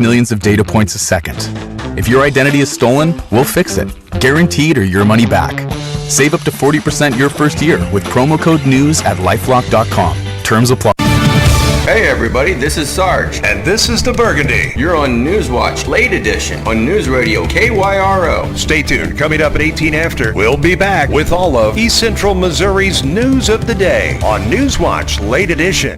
millions of data points a second. If your identity is stolen, we'll fix it. Guaranteed or your money back. Save up to 40% your first year with promo code NEWS at LifeLock.com. Terms apply. Hey everybody, this is Sarge. And this is the Burgundy. You're on Newswatch, late edition, on News Radio KYRO. Stay tuned. Coming up at 18 after, we'll be back with all of East Central Missouri's news of the day on Newswatch, late edition.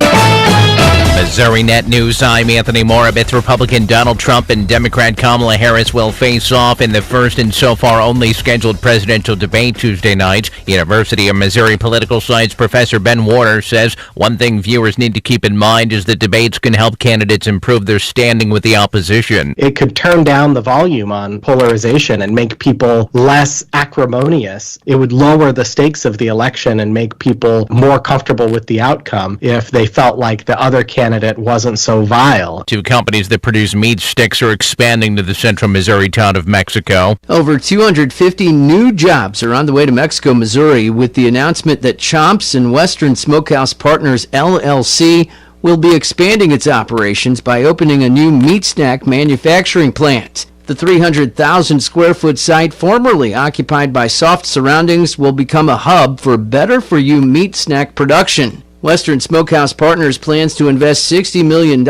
Missouri Net News, I'm Anthony Morabith. Republican Donald Trump and Democrat Kamala Harris will face off in the first and so far only scheduled presidential debate Tuesday night. University of Missouri political science professor Ben Warner says one thing viewers need to keep in mind is that debates can help candidates improve their standing with the opposition. It could turn down the volume on polarization and make people less acrimonious. It would lower the stakes of the election and make people more comfortable with the outcome if they felt like the other candidate wasn't so vile. Two companies that produce meat sticks are expanding to the central Missouri town of Mexico. Over 250 new jobs are on the way to Mexico, Missouri, with the announcement that Chomps and Western Smokehouse Partners, LLC, will be expanding its operations by opening a new meat snack manufacturing plant. The 300,000 square foot site, formerly occupied by Soft Surroundings, will become a hub for better-for-you meat snack production. Western Smokehouse Partners plans to invest $60 million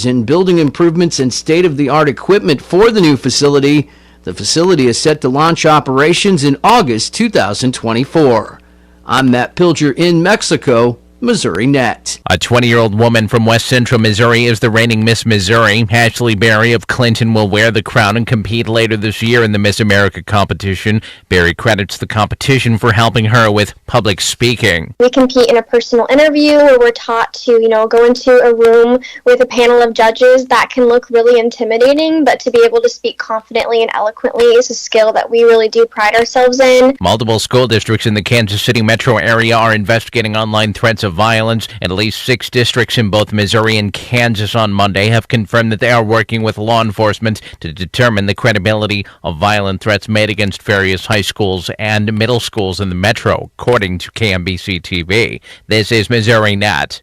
in building improvements and state-of-the-art equipment for the new facility. The facility is set to launch operations in August 2024. I'm Matt Pilger in Mexico, Missouri Net. A 20-year-old woman from West Central Missouri is the reigning Miss Missouri. Ashley Berry of Clinton will wear the crown and compete later this year in the Miss America competition. Berry credits the competition for helping her with public speaking. We compete in a personal interview where we're taught to, go into a room with a panel of judges. That can look really intimidating, but to be able to speak confidently and eloquently is a skill that we really do pride ourselves in. Multiple school districts in the Kansas City metro area are investigating online threats of violence. At least 6 districts in both Missouri and Kansas on Monday have confirmed that they are working with law enforcement to determine the credibility of violent threats made against various high schools and middle schools in the metro, according to KMBC TV. This is Missouri Net.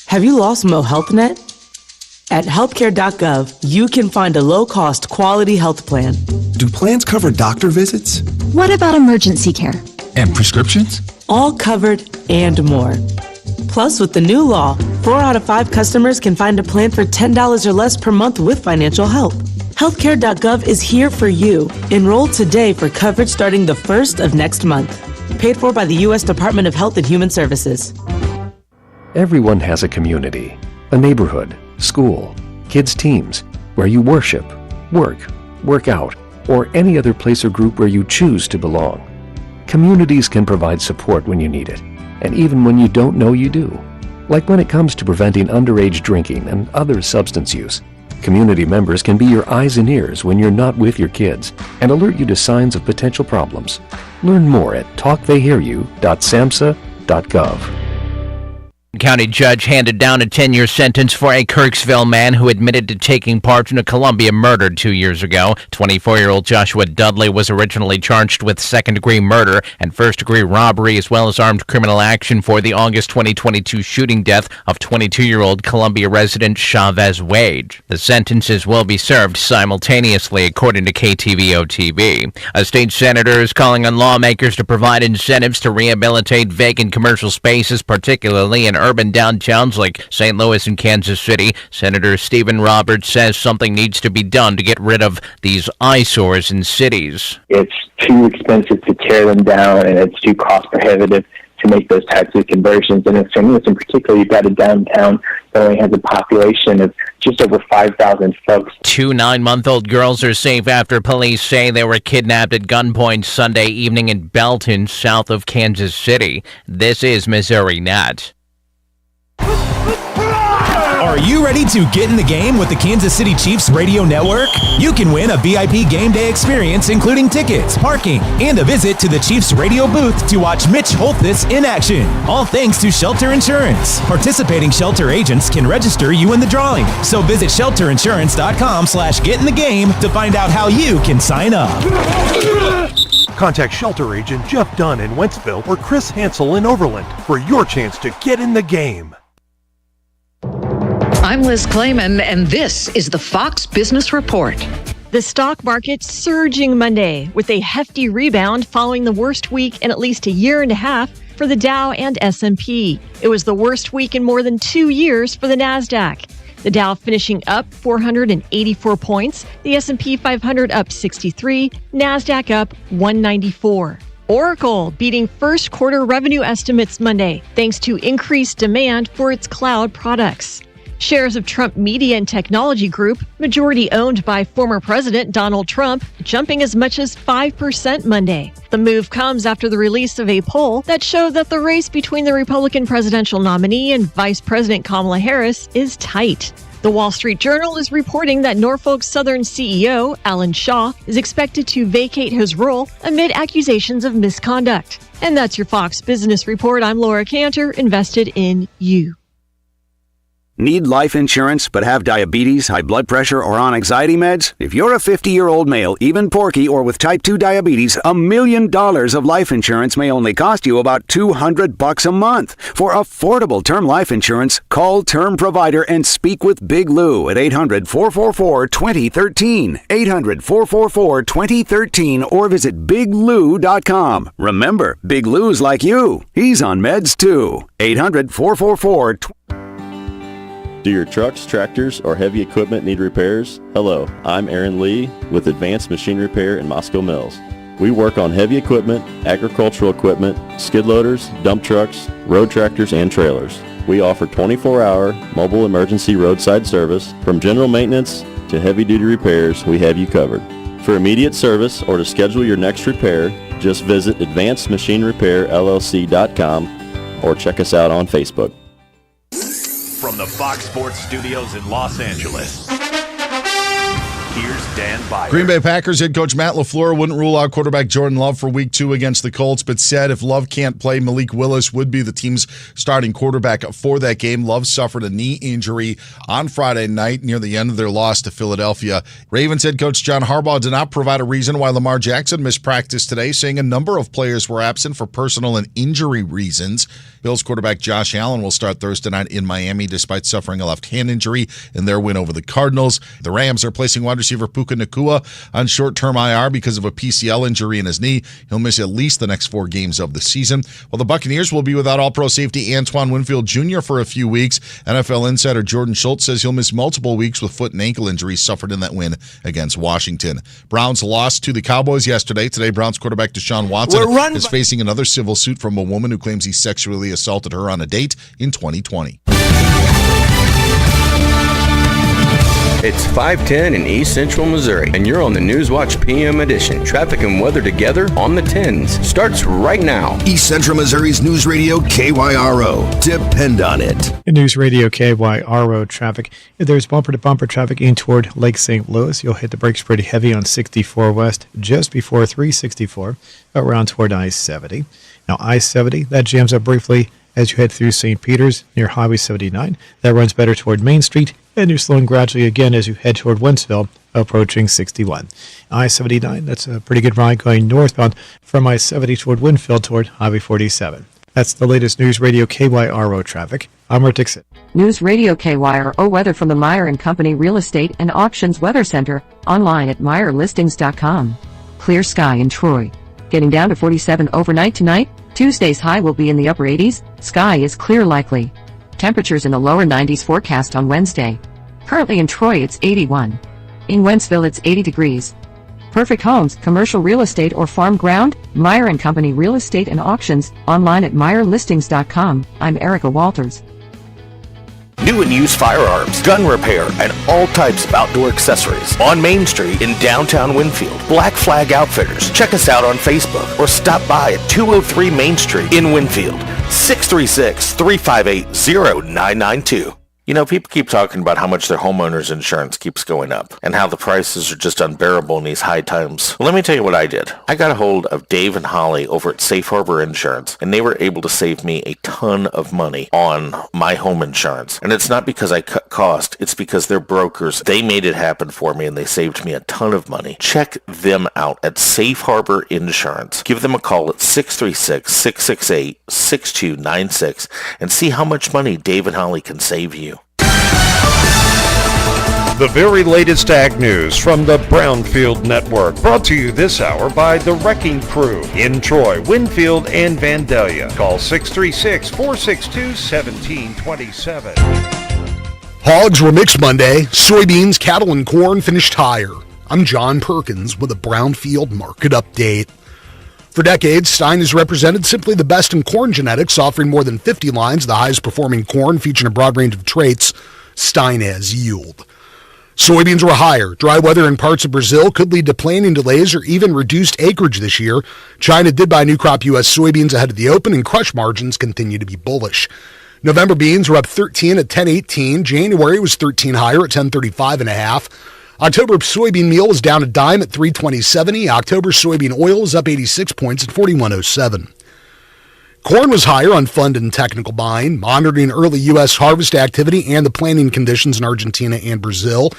Have you lost Mo Health Net? At healthcare.gov, you can find a low-cost, quality health plan. Do plans cover doctor visits? What about emergency care? And prescriptions? All covered and more. Plus, with the new law, 4 out of 5 customers can find a plan for $10 or less per month with financial help. Healthcare.gov is here for you. Enroll today for coverage starting the 1st of next month. Paid for by the U.S. Department of Health and Human Services. Everyone has a community, a neighborhood, school, kids' teams, where you worship, work out, or any other place or group where you choose to belong. Communities can provide support when you need it, and even when you don't know you do. Like when it comes to preventing underage drinking and other substance use. Community members can be your eyes and ears when you're not with your kids and alert you to signs of potential problems. Learn more at talktheyhearyou.samhsa.gov. County judge handed down a 10-year sentence for a Kirksville man who admitted to taking part in a Columbia murder 2 years ago. 24-year-old Joshua Dudley was originally charged with second-degree murder and first-degree robbery, as well as armed criminal action for the August 2022 shooting death of 22-year-old Columbia resident Chavez Wade. The sentences will be served simultaneously, according to KTVO-TV. A state senator is calling on lawmakers to provide incentives to rehabilitate vacant commercial spaces, particularly in urban downtowns like St. Louis and Kansas City. Senator Stephen Roberts says something needs to be done to get rid of these eyesores in cities. It's too expensive to tear them down, and it's too cost prohibitive to make those types of conversions. And in St. Louis in particular, you've got a downtown that only has a population of just over 5,000 folks. 2 9-month-old girls are safe after police say they were kidnapped at gunpoint Sunday evening in Belton, south of Kansas City. This is Missouri Net. Are you ready to get in the game with the Kansas City Chiefs radio network? You can win a VIP game day experience, including tickets, parking, and a visit to the Chiefs radio booth to watch Mitch Holthus in action. All thanks to Shelter Insurance. Participating Shelter agents can register you in the drawing. So visit shelterinsurance.com/get-in-the-game to find out how you can sign up. Contact Shelter Agent Jeff Dunn in Wentzville or Chris Hansel in Overland for your chance to get in the game. I'm Liz Clayman, and this is the Fox Business Report. The stock market surging Monday with a hefty rebound following the worst week in at least a year and a half for the Dow and S&P. It was the worst week in more than 2 years for the NASDAQ. The Dow finishing up 484 points, the S&P 500 up 63, NASDAQ up 194. Oracle beating first quarter revenue estimates Monday thanks to increased demand for its cloud products. Shares of Trump Media and Technology Group, majority owned by former President Donald Trump, jumping as much as 5% Monday. The move comes after the release of a poll that showed that the race between the Republican presidential nominee and Vice President Kamala Harris is tight. The Wall Street Journal is reporting that Norfolk Southern CEO Alan Shaw is expected to vacate his role amid accusations of misconduct. And that's your Fox Business Report. I'm Laura Cantor, invested in you. Need life insurance but have diabetes, high blood pressure, or on anxiety meds? If you're a 50-year-old male, even porky, or with type 2 diabetes, $1 million of life insurance may only cost you about $200 a month. For affordable term life insurance, call Term Provider and speak with Big Lou at 800-444-2013, 800-444-2013, or visit biglou.com. Remember, Big Lou's like you. He's on meds too. 800-444-2013. Do your trucks, tractors, or heavy equipment need repairs? Hello, I'm Aaron Lee with Advanced Machine Repair in Moscow Mills. We work on heavy equipment, agricultural equipment, skid loaders, dump trucks, road tractors, and trailers. We offer 24-hour mobile emergency roadside service. From general maintenance to heavy-duty repairs, we have you covered. For immediate service or to schedule your next repair, just visit advancedmachinerepairllc.com or check us out on Facebook. From the Fox Sports Studios in Los Angeles, here's Dan Byer. Green Bay Packers head coach Matt LaFleur wouldn't rule out quarterback Jordan Love for Week 2 against the Colts, but said if Love can't play, Malik Willis would be the team's starting quarterback for that game. Love suffered a knee injury on Friday night near the end of their loss to Philadelphia. Ravens head coach John Harbaugh did not provide a reason why Lamar Jackson missed practice today, saying a number of players were absent for personal and injury reasons. Bills quarterback Josh Allen will start Thursday night in Miami despite suffering a left hand injury in their win over the Cardinals. The Rams are placing wide receiver Puka Nacua on short-term IR because of a PCL injury in his knee. He'll miss at least the next 4 games of the season. Well, the Buccaneers will be without all-pro safety Antoine Winfield Jr. for a few weeks. NFL insider Jordan Schultz says he'll miss multiple weeks with foot and ankle injuries suffered in that win against Washington. Browns lost to the Cowboys yesterday. Today, Browns quarterback Deshaun Watson is facing another civil suit from a woman who claims he sexually assaulted her on a date in 2020. It's 5:10 in East Central Missouri, and you're on the Newswatch PM edition. Traffic and weather together on the 10s starts right now. East Central Missouri's News Radio KYRO. Depend on it. In News Radio KYRO traffic, there's bumper-to-bumper traffic in toward Lake St. Louis. You'll hit the brakes pretty heavy on 64 West just before 364 around toward I-70. Now, I-70, that jams up briefly as you head through St. Peters near Highway 79. That runs better toward Main Street, and you're slowing gradually again as you head toward Wentzville, approaching 61. I-79, that's a pretty good ride going northbound from I-70 toward Winfield toward Highway 47. That's the latest News Radio KYRO traffic. I'm Rick Dixon. News Radio KYRO weather from the Meyer & Company Real Estate and Auctions Weather Center, online at MeyerListings.com. Clear sky in Troy. Getting down to 47 overnight tonight. Tuesday's high will be in the upper 80s. Sky is clear likely. Temperatures in the lower 90s forecast on Wednesday. Currently in Troy it's 81. In Wentzville it's 80 degrees. Perfect homes, commercial real estate or farm ground, Meyer & Company Real Estate and Auctions, online at MeyerListings.com. I'm Erica Walters. New and used firearms, gun repair, and all types of outdoor accessories on Main Street in downtown Winfield. Black Flag Outfitters. Check us out on Facebook or stop by at 203 Main Street in Winfield. 636-358-0992. You know, people keep talking about how much their homeowner's insurance keeps going up and how the prices are just unbearable in these high times. Well, let me tell you what I did. I got a hold of Dave and Holly over at Safe Harbor Insurance, and they were able to save me a ton of money on my home insurance. And it's not because I cut cost, it's because they're brokers. They made it happen for me, and they saved me a ton of money. Check them out at Safe Harbor Insurance. Give them a call at 636-668-6296 and see how much money Dave and Holly can save you. The very latest ag news from the Brownfield Network. Brought to you this hour by the Wrecking Crew in Troy, Winfield, and Vandalia. Call 636-462-1727. Hogs were mixed Monday. Soybeans, cattle, and corn finished higher. I'm John Perkins with a Brownfield Market Update. For decades, Stein has represented simply the best in corn genetics, offering more than 50 lines of the highest performing corn, featuring a broad range of traits Stein has yield. Soybeans were higher. Dry weather in parts of Brazil could lead to planting delays or even reduced acreage this year. China did buy new crop U.S. soybeans ahead of the open, and crush margins continue to be bullish. November beans were up 13 at 10.18. January was 13 higher at 10.35.5. October soybean meal was down a dime at 3.20.70. October soybean oil was up 86 points at 41.07. Corn was higher on fund and technical buying, monitoring early U.S. harvest activity and the planting conditions in Argentina and Brazil.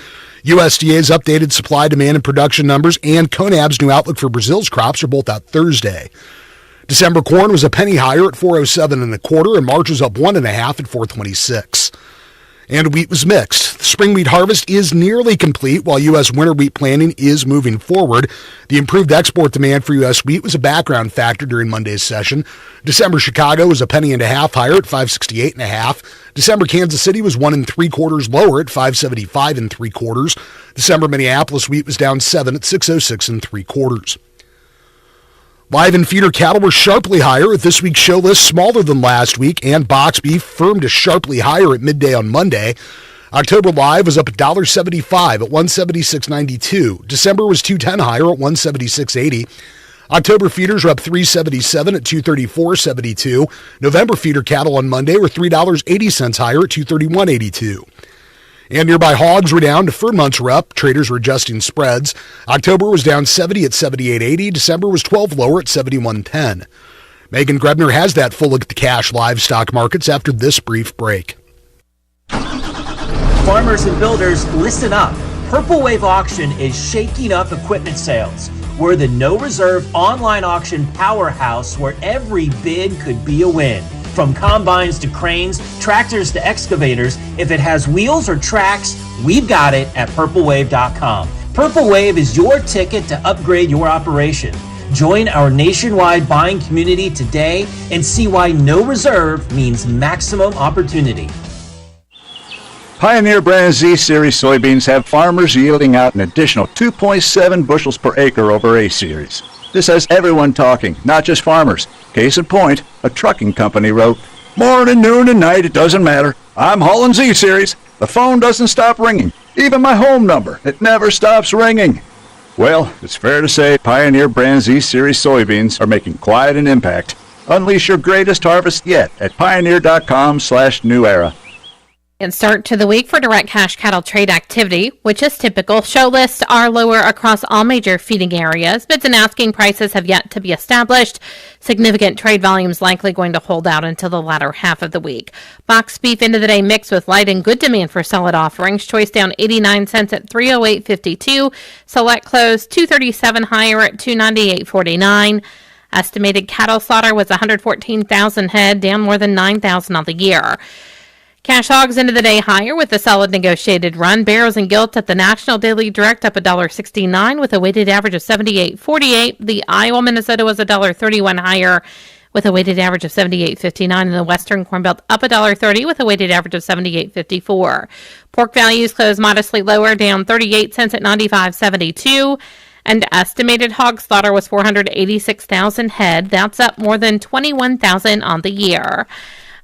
USDA's updated supply, demand, and production numbers and CONAB's new outlook for Brazil's crops are both out Thursday. December corn was a penny higher at 4.07 and March was up 1.5 at 4.26. And wheat was mixed. The spring wheat harvest is nearly complete, while U.S. winter wheat planting is moving forward. The improved export demand for U.S. wheat was a background factor during Monday's session. December Chicago was a penny and a half higher at 5.68.5. December Kansas City was 1 3/4 lower at 5.75 3/4. December Minneapolis wheat was down 7 at 6.06 3/4. Live and feeder cattle were sharply higher, with this week's show list smaller than last week, and box beef firmed to sharply higher at midday on Monday. October live was up $1.75 at $176.92. December was $2.10 higher at $176.80. October feeders were up $3.77 at $234.72. November feeder cattle on Monday were $3.80 higher at $231.82. And nearby hogs were down. Deferred months were up. Traders were adjusting spreads. October was down 70 at 78.80. December was 12 lower at 71.10. Megan Grebner has that full look at the cash livestock markets after this brief break. Farmers and builders, listen up. Purple Wave Auction is shaking up equipment sales. We're the no-reserve online auction powerhouse where every bid could be a win. From combines to cranes, tractors to excavators, if it has wheels or tracks, we've got it at purplewave.com. Purple Wave is your ticket to upgrade your operation. Join our nationwide buying community today and see why no reserve means maximum opportunity. Pioneer brand Z Series soybeans have farmers yielding out an additional 2.7 bushels per acre over A Series. This has everyone talking, not just farmers. Case in point, a trucking company wrote, "Morning, noon, and night, it doesn't matter. I'm hauling Z Series. The phone doesn't stop ringing. Even my home number, it never stops ringing." Well, it's fair to say Pioneer brand Z Series soybeans are making quite an impact. Unleash your greatest harvest yet at pioneer.com/new era. And start to the week for direct cash cattle trade activity, which is typical. Show lists are lower across all major feeding areas. Bids and asking prices have yet to be established. Significant trade volumes likely going to hold out until the latter half of the week. Box beef into the day mixed with light and good demand for solid offerings. Choice down 89 cents at $308.52. Select close $237 higher at $298.49. Estimated cattle slaughter was 114,000 head, down more than 9,000 on the year. Cash hogs into the day higher with a solid negotiated run. Barrows and Gilt at the National Daily Direct up $1.69 with a weighted average of 78.48. The Iowa Minnesota was $1.31 higher with a weighted average of 78.59. In the Western Corn Belt up $1.30 with a weighted average of 78.54. Pork values closed modestly lower, down 38 cents at 95.72. And estimated hog slaughter was 486,000 head. That's up more than 21,000 on the year.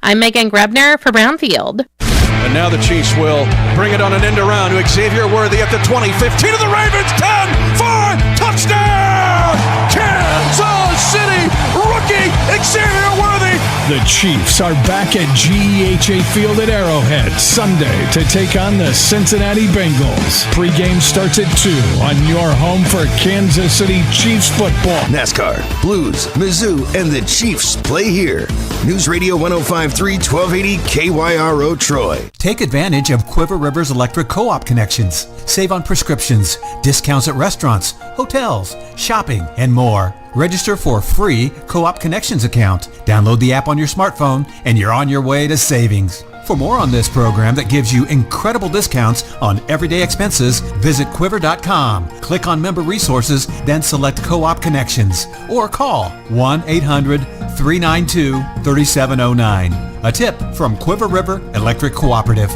I'm Megan Grebner for Brownfield. And now the Chiefs will bring it on an end around to Xavier Worthy at the 20, 15 of the Ravens, 10, 4, touchdown! Kansas City, rookie Xavier Worthy. The Chiefs are back at GEHA Field at Arrowhead Sunday to take on the Cincinnati Bengals. Pre-game starts at 2 on your home for Kansas City Chiefs football. NASCAR, Blues, Mizzou, and the Chiefs play here. News Radio 105.3, 1280 KYRO Troy. Take advantage of Quiver River's electric co-op connections. Save on prescriptions, discounts at restaurants, hotels, shopping, and more. Register for a free Co-op Connections account. Download the app on your smartphone, and you're on your way to savings. For more on this program that gives you incredible discounts on everyday expenses, visit Quiver.com. Click on Member Resources, then select Co-op Connections, or call 1-800-392-3709. A tip from Quiver River Electric Cooperative.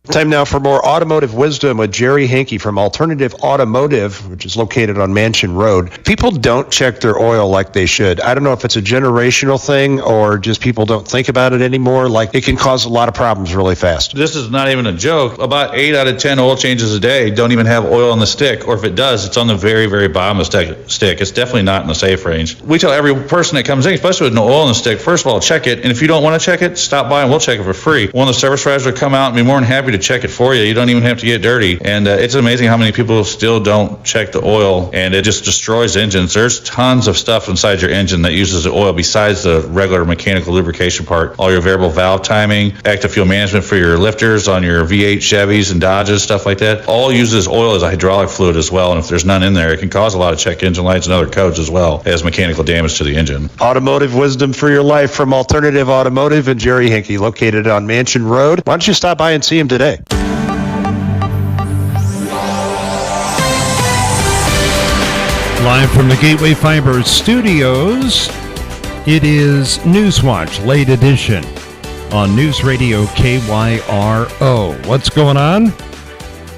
Time now for more automotive wisdom with Jerry Hankey from Alternative Automotive, which is located on Mansion Road. People don't check their oil like they should. I don't know if it's a generational thing or just people don't think about it anymore. Like, it can cause a lot of problems really fast. This is not even a joke. About 8 out of 10 oil changes a day don't even have oil on the stick, or if it does, it's on the very, very bottom of the stick. It's definitely not in the safe range. We tell every person that comes in, especially with no oil on the stick, first of all, check it. And if you don't want to check it, stop by and we'll check it for free. One of the service writers will come out and be more than happy to check it for you. You don't even have to get dirty. And it's amazing how many people still don't check the oil, and it just destroys engines. There's tons of stuff inside your engine that uses the oil besides the regular mechanical lubrication part. All your variable valve timing, active fuel management for your lifters on your V8 Chevys and Dodges, stuff like that, all uses oil as a hydraulic fluid as well. And if there's none in there, it can cause a lot of check engine lights and other codes as well as mechanical damage to the engine. Automotive wisdom for your life from Alternative Automotive and Jerry Hankey, located on Mansion Road. Why don't you stop by and see him today? Live from the Gateway Fiber studios, it is Newswatch Late Edition on News Radio KYRO. What's going on?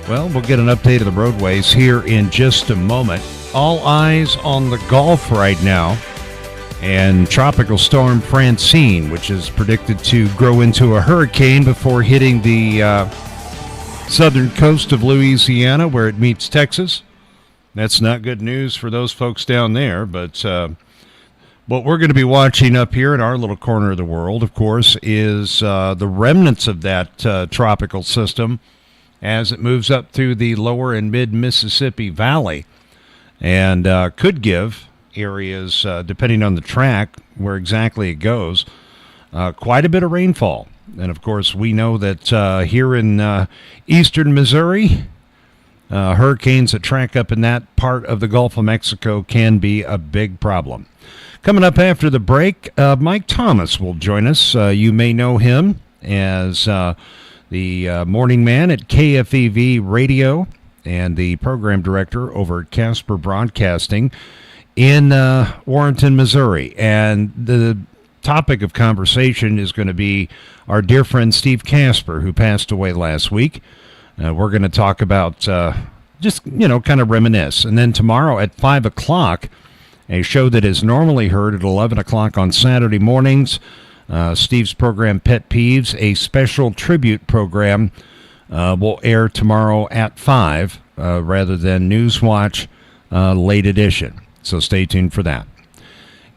Well, we'll get an update of the roadways here in just a moment. All eyes on the Gulf right now, and Tropical Storm Francine, which is predicted to grow into a hurricane before hitting the southern coast of Louisiana, where it meets Texas. That's not good news for those folks down there, but what we're going to be watching up here in our little corner of the world, of course, is the remnants of that tropical system as it moves up through the lower and mid-Mississippi Valley, and could give areas, depending on the track, where exactly it goes, quite a bit of rainfall. And, of course, we know that here in eastern Missouri, hurricanes that track up in that part of the Gulf of Mexico can be a big problem. Coming up after the break, Mike Thomas will join us. You may know him as the morning man at KFEV Radio and the program director over at Casper Broadcasting in Warrenton, Missouri. And the topic of conversation is going to be our dear friend Steve Casper, who passed away last week. We're going to talk about just, kind of reminisce. And then tomorrow at 5 o'clock, a show that is normally heard at 11 o'clock on Saturday mornings, Steve's program Pet Peeves, a special tribute program, will air tomorrow at 5 rather than Newswatch Late Edition. So stay tuned for that.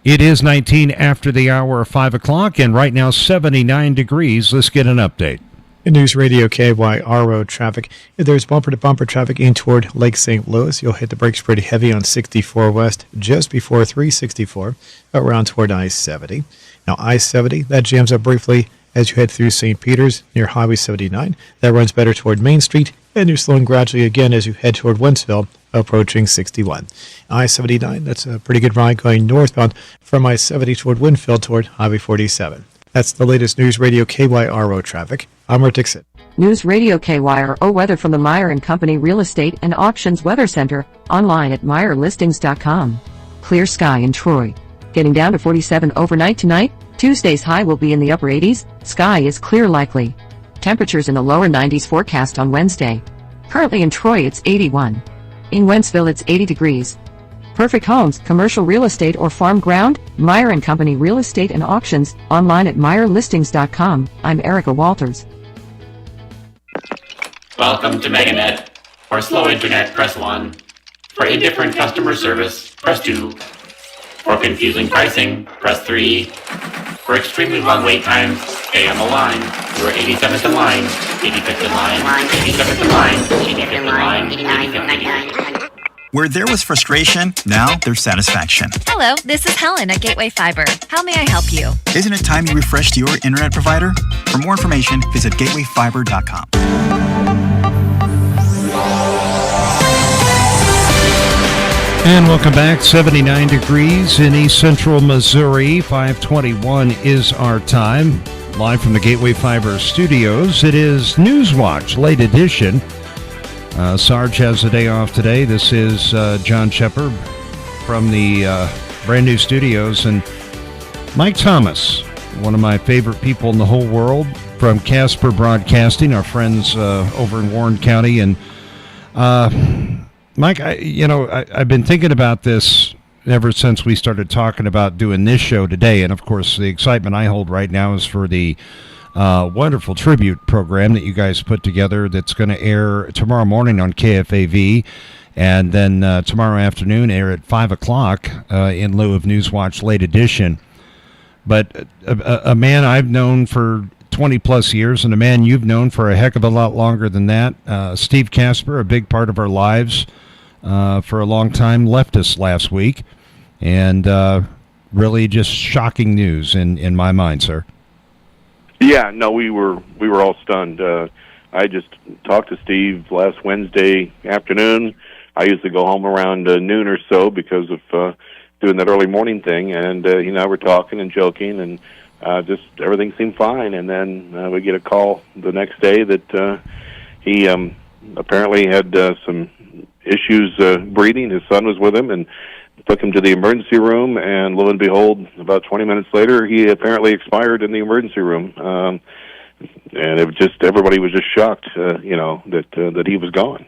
It is 19 after the hour of 5 o'clock, and right now 79 degrees. Let's get an update. In News Radio KYRO traffic, if there's bumper-to-bumper traffic in toward Lake St. Louis, you'll hit the brakes pretty heavy on 64 West just before 364 around toward I-70. Now, I-70, that jams up briefly as you head through St. Peters near Highway 79. That runs better toward Main Street, and you're slowing gradually again as you head toward Wentzville, approaching 61. I-79, that's a pretty good ride going northbound from I-70 toward Winfield toward Highway 47. That's the latest News Radio KYRO traffic. I'm Rick Dixon. News Radio KYRO weather from the Meyer & Company Real Estate and Auctions Weather Center, online at MeyerListings.com. Clear sky in Troy. Getting down to 47 overnight tonight. Tuesday's high will be in the upper 80s. Sky is clear likely. Temperatures in the lower 90s forecast on Wednesday. Currently in Troy it's 81. In Wentzville it's 80 degrees. Perfect homes, commercial real estate or farm ground, Meyer & Company Real Estate and Auctions, online at MeyerListings.com. I'm Erica Walters. Welcome to MegaNet. For slow internet, press 1. For indifferent customer service, press 2. For confusing pricing, press 3. For extremely long wait times, stay on the line. You are 87th in line, 85th in line, 87th in line, 85th in line, 85th in line. Where there was frustration, now there's satisfaction. Hello, this is Helen at Gateway Fiber. How may I help you? Isn't it time you refreshed your internet provider? For more information, visit gatewayfiber.com. And welcome back. 79 degrees in East Central Missouri. 5:21 is our time. live from the Gateway Fiber studios. It is Newswatch, late edition. Sarge has the day off today. This is John Shepard from the brand new studios. And Mike Thomas, one of my favorite people in the whole world, from Casper Broadcasting, our friends over in Warren County. And Mike, I've been thinking about this ever since we started talking about doing this show today. And, of course, the excitement I hold right now is for the wonderful tribute program that you guys put together that's going to air tomorrow morning on KFAV, and then tomorrow afternoon air at 5 o'clock in lieu of Newswatch Late Edition. But a man I've known for 20-plus years, and a man you've known for a heck of a lot longer than that, Steve Casper, a big part of our lives for a long time, left us last week. And really just shocking news in my mind, sir. Yeah, no, we were all stunned. I just talked to Steve last Wednesday afternoon. I usually go home around noon or so because of doing that early morning thing, and he and I were talking and joking, and just everything seemed fine. And then we get a call the next day that he apparently had some issues breathing. His son was with him, and took him to the emergency room, and lo and behold, about 20 minutes later, he apparently expired in the emergency room. And it was just, everybody was just shocked, that he was gone.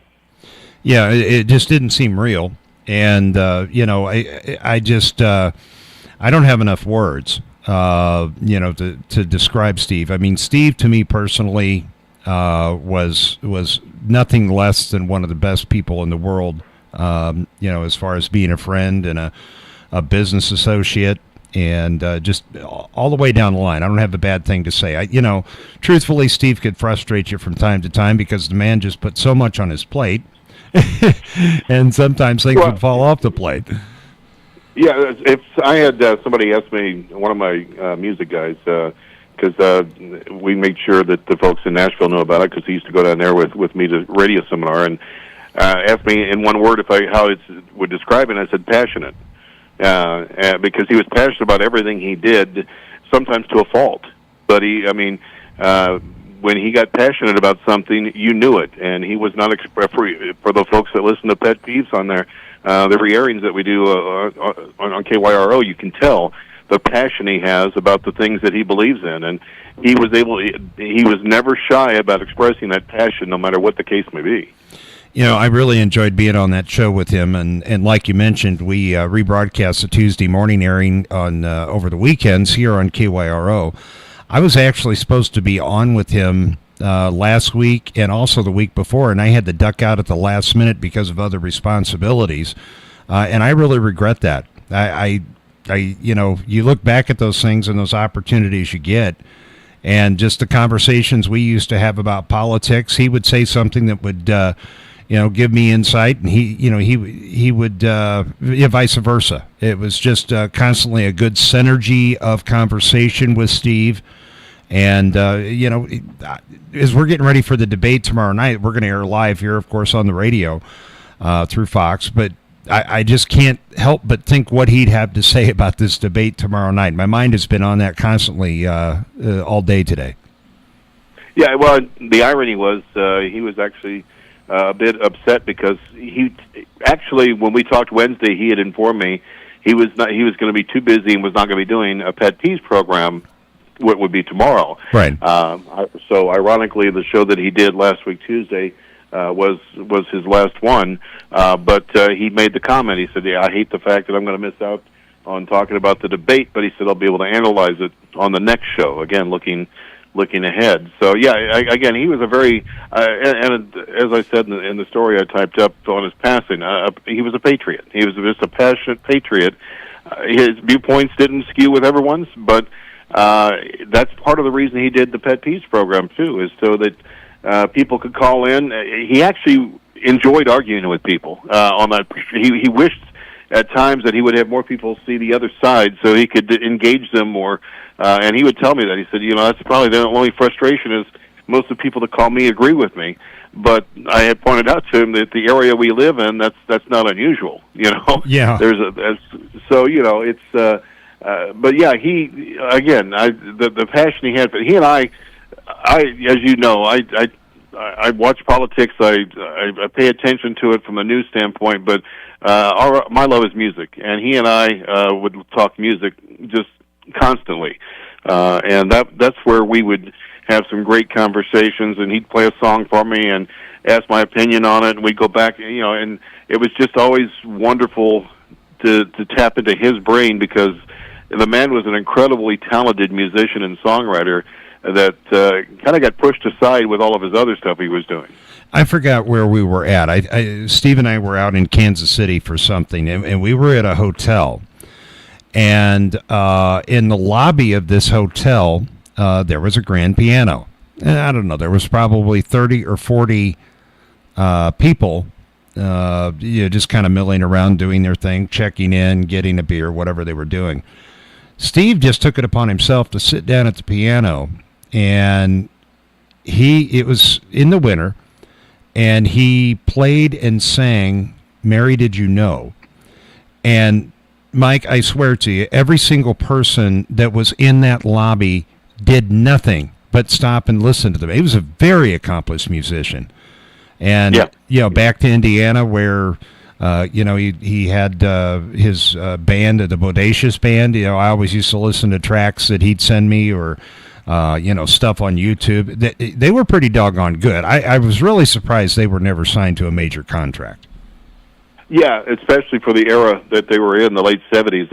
Yeah, it just didn't seem real. And, I just, I don't have enough words, to describe Steve. I mean, Steve, to me personally, was nothing less than one of the best people in the world. As far as being a friend and a business associate, and just all the way down the line. I don't have a bad thing to say. Truthfully, Steve could frustrate you from time to time because the man just put so much on his plate, and sometimes things would fall off the plate. Yeah, if I had somebody ask me, one of my music guys, because we make sure that the folks in Nashville know about it, because he used to go down there with me to radio seminar, and asked me in one word how it would describe it, and I said passionate, because he was passionate about everything he did, sometimes to a fault. But when he got passionate about something, you knew it, and he was not for the folks that listen to Pet Peeves on there, the re-airings that we do on KYRO, you can tell the passion he has about the things that he believes in, and he was never shy about expressing that passion, no matter what the case may be. I really enjoyed being on that show with him, and like you mentioned, we rebroadcast the Tuesday morning airing on over the weekends here on KYRO. I was actually supposed to be on with him last week and also the week before, and I had to duck out at the last minute because of other responsibilities, and I really regret that. You look back at those things and those opportunities you get, and just the conversations we used to have about politics. He would say something that would give me insight, and he would vice versa. It was just constantly a good synergy of conversation with Steve. And, as we're getting ready for the debate tomorrow night, we're going to air live here, of course, on the radio through Fox. But I just can't help but think what he'd have to say about this debate tomorrow night. My mind has been on that constantly all day today. Yeah, well, the irony was he was actually a bit upset because he actually, when we talked Wednesday, he had informed me he was going to be too busy and was not going to be doing a Pet Peeves program. What would be tomorrow? Right. So ironically, the show that he did last week Tuesday was his last one. But he made the comment. He said, "Yeah, I hate the fact that I'm going to miss out on talking about the debate," but he said I'll be able to analyze it on the next show. Again, looking ahead. So yeah, again, he was a very and as I said in the story I typed up on his passing, he was a patriot. He was just a passionate patriot. His viewpoints didn't skew with everyone's, but that's part of the reason he did the Pet Peeves program too, is so that people could call in. He actually enjoyed arguing with people on that. He wished at times that he would have more people see the other side so he could engage them more. And he would tell me that. He said, that's probably the only frustration is most of the people that call me agree with me. But I had pointed out to him that the area we live in, that's not unusual, Yeah. It's But yeah, he again, the passion he had. But he and I, as you know, I watch politics. I pay attention to it from a news standpoint. But my love is music, and he and I would talk music just constantly, and that's where we would have some great conversations. And he'd play a song for me and ask my opinion on it, and we'd go back. And it was just always wonderful to tap into his brain, because the man was an incredibly talented musician and songwriter that kind of got pushed aside with all of his other stuff he was doing. I forgot where we were at. Steve and I were out in Kansas City for something, and we were at a hotel. And in the lobby of this hotel, there was a grand piano. And I don't know, there was probably 30 or 40 people just kind of milling around, doing their thing, checking in, getting a beer, whatever they were doing. Steve just took it upon himself to sit down at the piano, and it was in the winter, and he played and sang Mary Did You Know? And Mike, I swear to you, every single person that was in that lobby did nothing but stop and listen to them. He was a very accomplished musician. And, back to Indiana where, he had his band, the Bodacious Band. I always used to listen to tracks that he'd send me, or, stuff on YouTube. They were pretty doggone good. I was really surprised they were never signed to a major contract. Yeah, especially for the era that they were in, the late 70s.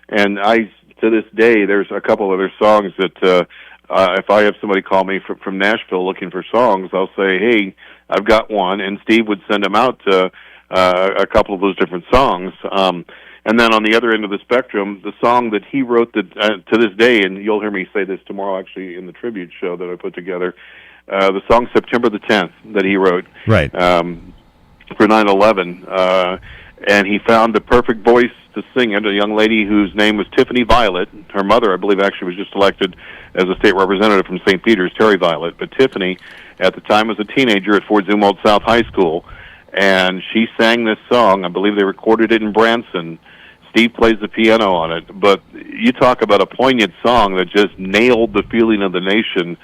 And to this day, there's a couple other songs that, if I have somebody call me from Nashville looking for songs, I'll say, hey, I've got one, and Steve would send them out a couple of those different songs. And then on the other end of the spectrum, the song that he wrote that to this day, and you'll hear me say this tomorrow actually in the tribute show that I put together, the song September the 10th that he wrote. Right. For 9/11, and he found the perfect voice to sing it, a young lady whose name was Tiffany Violet. Her mother, I believe, actually was just elected as a state representative from St. Peter's, Terry Violet. But Tiffany, at the time, was a teenager at Fort Zumwalt South High School, and she sang this song. I believe they recorded it in Branson. Steve plays the piano on it. But you talk about a poignant song that just nailed the feeling of the nation,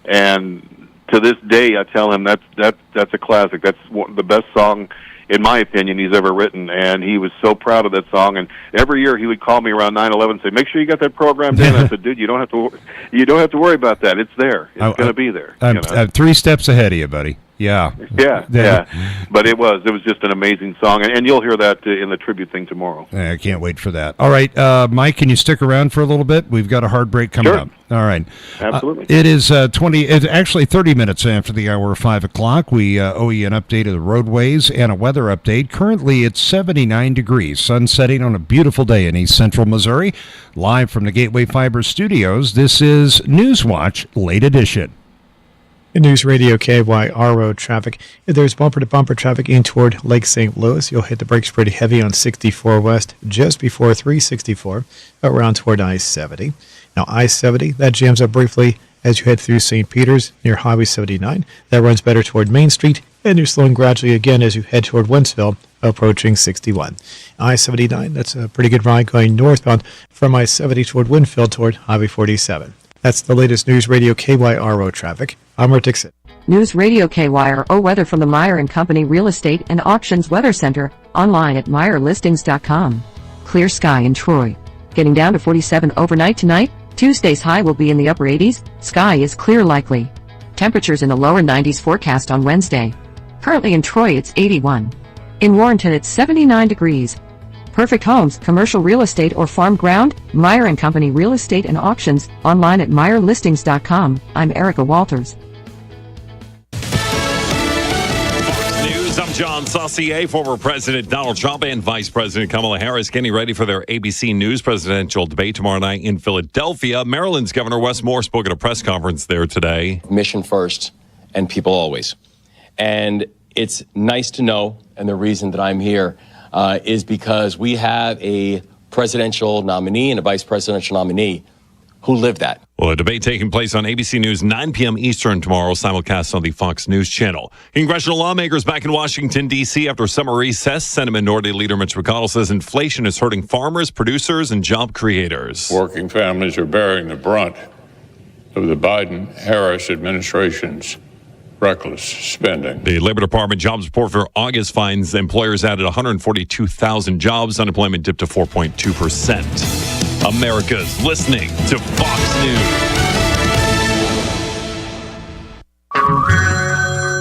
and to this day, I tell him that's a classic. That's the best song, in my opinion, he's ever written, and he was so proud of that song. And every year he would call me around 9/11 and say, "Make sure you got that programmed in." I said, "Dude, you don't have to worry about that. It's there. It's going to be there." I'm 3 steps ahead of you, buddy. Yeah. Yeah. But it was just an amazing song, and you'll hear that in the tribute thing tomorrow. I can't wait for that. All right, Mike, can you stick around for a little bit? We've got a hard break coming up. All right. Absolutely. It is it's actually 30 minutes after the hour of 5 o'clock. We owe you an update of the roadways and a weather update. Currently, it's 79 degrees. Sun setting on a beautiful day in East Central Missouri. Live from the Gateway Fiber Studios, this is Newswatch Late Edition. News Radio KYRO traffic. There's bumper-to-bumper traffic in toward Lake St. Louis. You'll hit the brakes pretty heavy on 64 West just before 364 around toward I-70. Now, I-70, that jams up briefly as you head through St. Peters near Highway 79. That runs better toward Main Street, and you're slowing gradually again as you head toward Wentzville, approaching 61. I-79, that's a pretty good ride going northbound from I-70 toward Winfield toward Highway 47. That's the latest News Radio KYRO traffic. I'm Rick Dixon. News Radio KYRO weather from the Meyer & Company Real Estate and Auctions Weather Center, online at MeyerListings.com. Clear sky in Troy. Getting down to 47 overnight tonight. Tuesday's high will be in the upper 80s. Sky is clear likely. Temperatures in the lower 90s forecast on Wednesday. Currently in Troy it's 81. In Warrenton it's 79 degrees. Perfect homes, commercial real estate or farm ground, Meyer & Company Real Estate and Auctions, online at MeyerListings.com. I'm Erica Walters. News, I'm John Saucier. Former President Donald Trump and Vice President Kamala Harris getting ready for their ABC News presidential debate tomorrow night in Philadelphia. Maryland's Governor Wes Moore spoke at a press conference there today. Mission first and people always. And it's nice to know, and the reason that I'm here is because we have a presidential nominee and a vice presidential nominee who live that. Well, a debate taking place on ABC News 9 p.m. Eastern tomorrow, simulcast on the Fox News channel. Congressional lawmakers back in Washington, D.C. after summer recess. Senate Minority Leader Mitch McConnell says inflation is hurting farmers, producers, and job creators. Working families are bearing the brunt of the Biden-Harris administration's reckless spending. The Labor Department jobs report for August finds employers added 142,000 jobs. Unemployment dipped to 4.2%. America's listening to Fox News.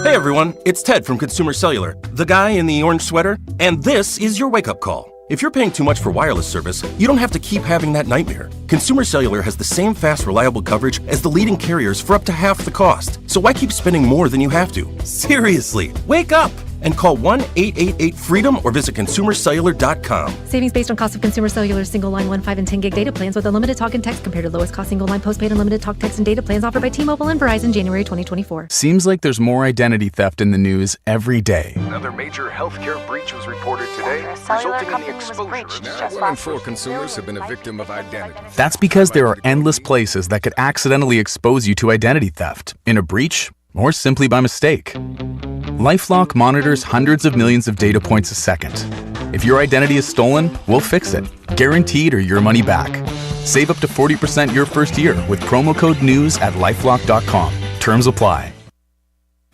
Hey everyone, it's Ted from Consumer Cellular, the guy in the orange sweater, and this is your wake-up call. If you're paying too much for wireless service, you don't have to keep having that nightmare. Consumer Cellular has the same fast, reliable coverage as the leading carriers for up to half the cost. So why keep spending more than you have to? Seriously, wake up and call 1-888-FREEDOM or visit consumercellular.com. Savings based on cost of Consumer Cellular single line 1, 5, and 10 gig data plans with unlimited talk and text compared to lowest cost single line postpaid unlimited talk, text, and data plans offered by T-Mobile and Verizon January 2024. Seems like there's more identity theft in the news every day. Another major healthcare breach was reported today, resulting in the exposure. Now, 1 in 4 consumers have been a victim of identity. That's because there are endless places that could accidentally expose you to identity theft, in a breach, or simply by mistake. LifeLock monitors hundreds of millions of data points a second. If your identity is stolen, we'll fix it, guaranteed or your money back. Save up to 40% your first year with promo code NEWS at LifeLock.com. Terms apply.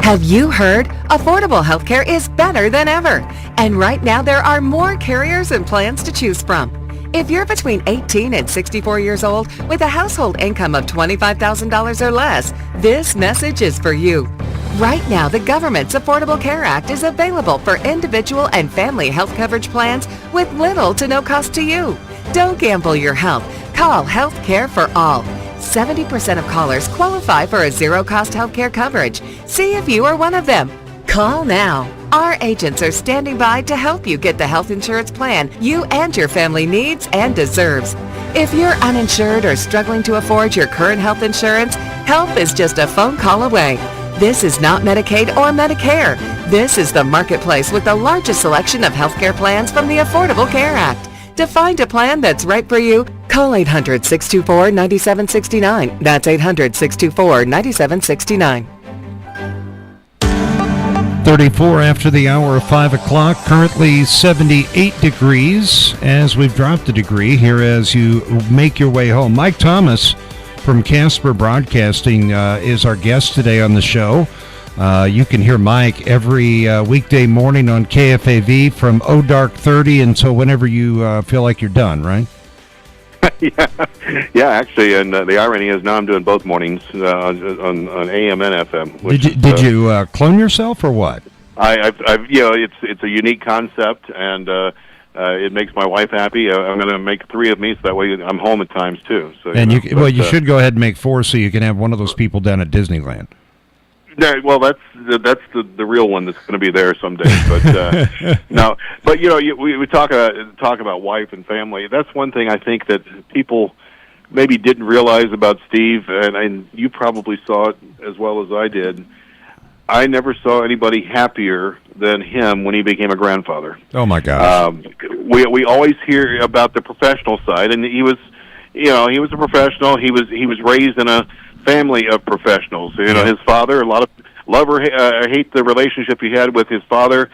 Have you heard? Affordable healthcare is better than ever. And right now there are more carriers and plans to choose from. If you're between 18 and 64 years old with a household income of $25,000 or less, this message is for you. Right now, the government's Affordable Care Act is available for individual and family health coverage plans with little to no cost to you. Don't gamble your health. Call Health Care for All. 70% of callers qualify for a zero-cost health care coverage. See if you are one of them. Call now. Our agents are standing by to help you get the health insurance plan you and your family needs and deserves. If you're uninsured or struggling to afford your current health insurance, help is just a phone call away. This is not Medicaid or Medicare. This is the marketplace with the largest selection of healthcare plans from the Affordable Care Act. To find a plan that's right for you, call 800-624-9769. That's 800-624-9769. 34 after the hour of 5 o'clock, currently 78 degrees as we've dropped a degree here as you make your way home. Mike Thomas from Casper Broadcasting is our guest today on the show. You can hear Mike every weekday morning on KFAV from dark 30 until whenever you feel like you're done, right? Yeah, actually, and the irony is now I'm doing both mornings on AM and FM. Did you clone yourself or what? I've it's a unique concept, and it makes my wife happy. I'm going to make 3 of me, so that way I'm home at times too. So and you should go ahead and make 4 so you can have one of those people down at Disneyland. Yeah, well, that's the real one that's going to be there someday. But no, but we talk about wife and family. That's one thing I think that people maybe didn't realize about Steve, and you probably saw it as well as I did. I never saw anybody happier than him when he became a grandfather. Oh my gosh! We always hear about the professional side, and he was a professional. He was raised in a family of professionals. His father, a lot of love or hate the relationship he had with his father.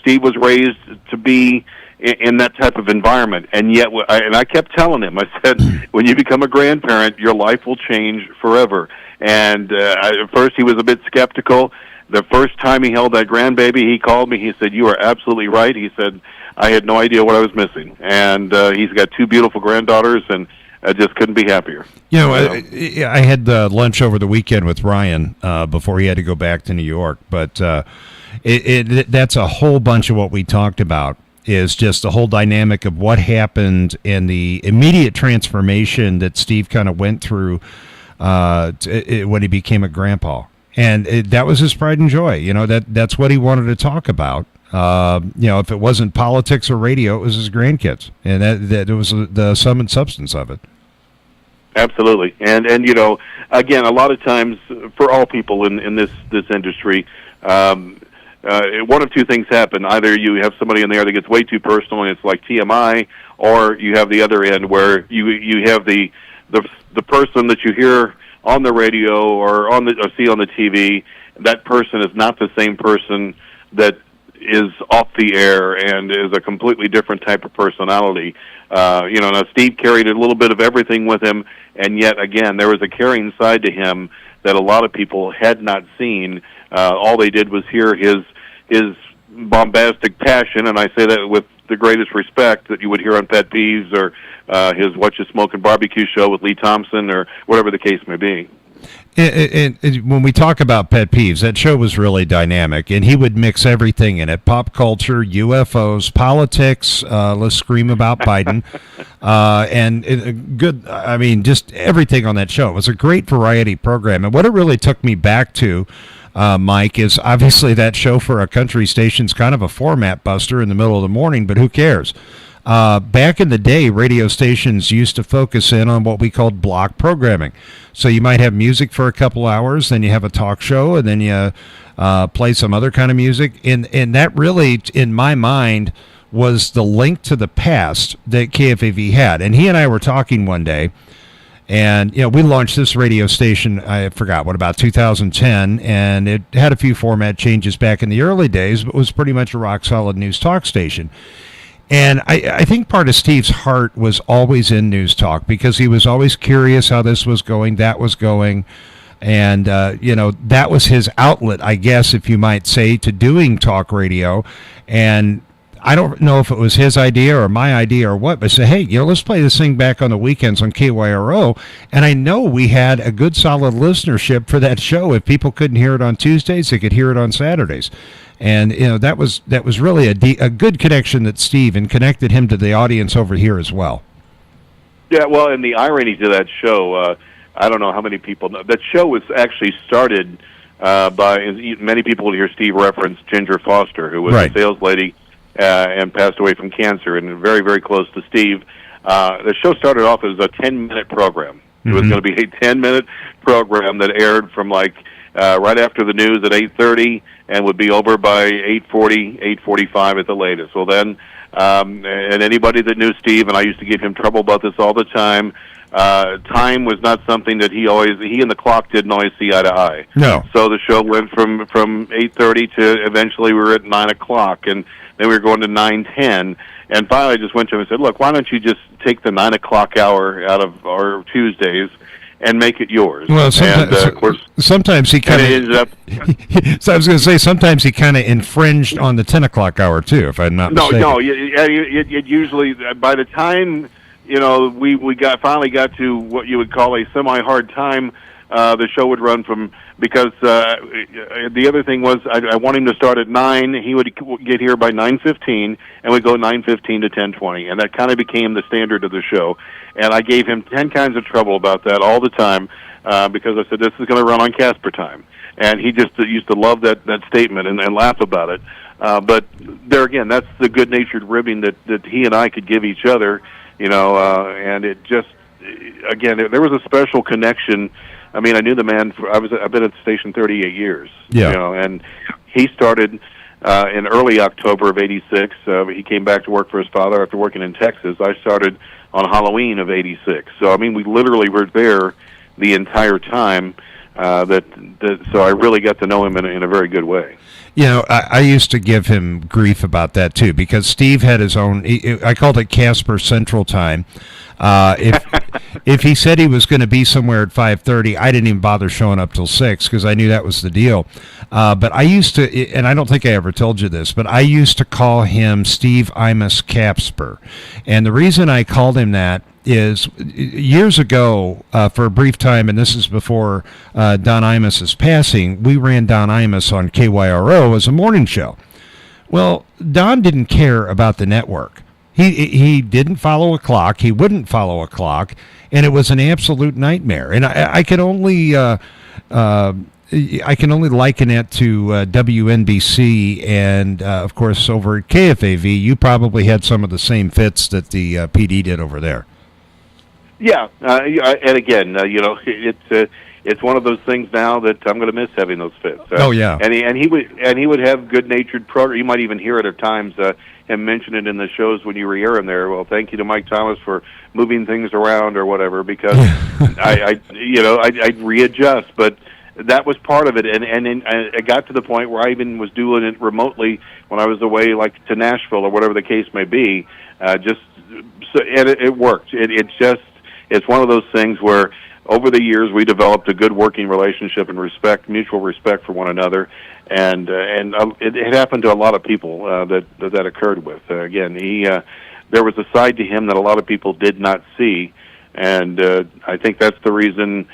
Steve was raised to be in that type of environment, and yet, I kept telling him, I said, when you become a grandparent, your life will change forever. And at first, he was a bit skeptical. The first time he held that grandbaby, he called me. He said, "You are absolutely right." He said, "I had no idea what I was missing." And he's got 2 beautiful granddaughters, and I just couldn't be happier. I had lunch over the weekend with Ryan before he had to go back to New York. But that's a whole bunch of what we talked about, is just the whole dynamic of what happened and the immediate transformation that Steve kind of went through when he became a grandpa. And that was his pride and joy. That's what he wanted to talk about. If it wasn't politics or radio, it was his grandkids, and that was the sum and substance of it. Absolutely, and again, a lot of times for all people in this industry, one of 2 things happen: either you have somebody in there that gets way too personal and it's like TMI, or you have the other end where you have the the person that you hear on the radio or or see on the TV, that person is not the same person that is off the air and is a completely different type of personality. Now Steve carried a little bit of everything with him, and yet again, there was a caring side to him that a lot of people had not seen. All they did was hear his bombastic passion, and I say that with the greatest respect, that you would hear on Pet Peeves or his What You Smokin' Barbecue show with Lee Thompson or whatever the case may be. And when we talk about Pet Peeves, that show was really dynamic, and he would mix everything in it: pop culture, UFOs, politics. Let's scream about Biden, and good. I mean, just everything on that show. It was a great variety program, and what it really took me back to, Mike, is obviously that show for a country station's kind of a format buster in the middle of the morning, but who cares? Back in the day, radio stations used to focus in on what we called block programming. So you might have music for a couple hours, then you have a talk show, and then you play some other kind of music. And that really, in my mind, was the link to the past that KFAV had. And he and I were talking one day, and we launched this radio station, I forgot, about 2010, and it had a few format changes back in the early days, but was pretty much a rock-solid news talk station. And I think part of Steve's heart was always in news talk, because he was always curious how this was going, that was going. And, that was his outlet, I guess, if you might say, to doing talk radio. And I don't know if it was his idea or my idea or what, but say, hey, let's play this thing back on the weekends on KYRO. And I know we had a good, solid listenership for that show. If people couldn't hear it on Tuesdays, they could hear it on Saturdays. And that was really a good connection that Steve, and connected him to the audience over here as well. Yeah, well, and the irony to that show, I don't know how many people know. That show was actually started by, many people will hear Steve reference Ginger Foster, who was a sales lady and passed away from cancer, and very, very close to Steve. The show started off as a 10-minute program. It was going to be a 10-minute program that aired from right after the news at 8:30, and would be over by 8:40, 8:45 at the latest. Well, then, and anybody that knew Steve, and I used to give him trouble about this all the time, time was not something that he and the clock didn't always see eye to eye. No. So the show went from 8:30 to eventually we were at 9 o'clock, and then we were going to 9:10. And finally I just went to him and said, look, why don't you just take the 9 o'clock hour out of our Tuesdays and make it yours? Well, sometimes he kind of ended up. So I was going to say, sometimes he kind of infringed on the 10 o'clock hour too, if I'm not mistaken. No. It usually, by the time we finally got to what you would call a semi-hard time, the show would run from, because the other thing was I want him to start at 9. He would get here by 9:15, and we'd go 9:15 to 10:20, and that kind of became the standard of the show. And I gave him 10 kinds of trouble about that all the time, because I said, this is going to run on Casper time. And he just used to love that statement and laugh about it. But there again, that's the good-natured ribbing that he and I could give each other, and it just, again, there was a special connection. I mean, I knew the man. I've been at the station 38 years. Yeah. And he started in early October of '86. He came back to work for his father after working in Texas. I started on Halloween of '86. So I mean, we literally were there the entire time. So I really got to know him in a very good way. I used to give him grief about that too, because Steve had his own. I called it Casper Central Time. If he said he was going to be somewhere at 5:30, I didn't even bother showing up till 6, because I knew that was the deal. But I used to, and I don't think I ever told you this, but I used to call him Steve Imus Casper, and the reason I called him that is years ago, for a brief time, and this is before Don Imus's passing, we ran Don Imus on KYRO as a morning show. Well, Don didn't care about the network. He didn't follow a clock. He wouldn't follow a clock, and it was an absolute nightmare. And I can only liken it to WNBC, and of course over at KFAV, you probably had some of the same fits that the PD did over there. Yeah, and again, it it's one of those things now that I'm going to miss having those fits. Oh yeah, and he would have good-natured program. You might even hear it at times. Him mention it in the shows when you re-air him there. Well, thank you to Mike Thomas for moving things around or whatever, because I'd readjust, but that was part of it, and it got to the point where I even was doing it remotely when I was away, like to Nashville or whatever the case may be. And it worked. It's one of those things where over the years we developed a good working relationship and mutual respect for one another, and it happened to a lot of people that occurred with. Again, there was a side to him that a lot of people did not see, and I think that's the reason.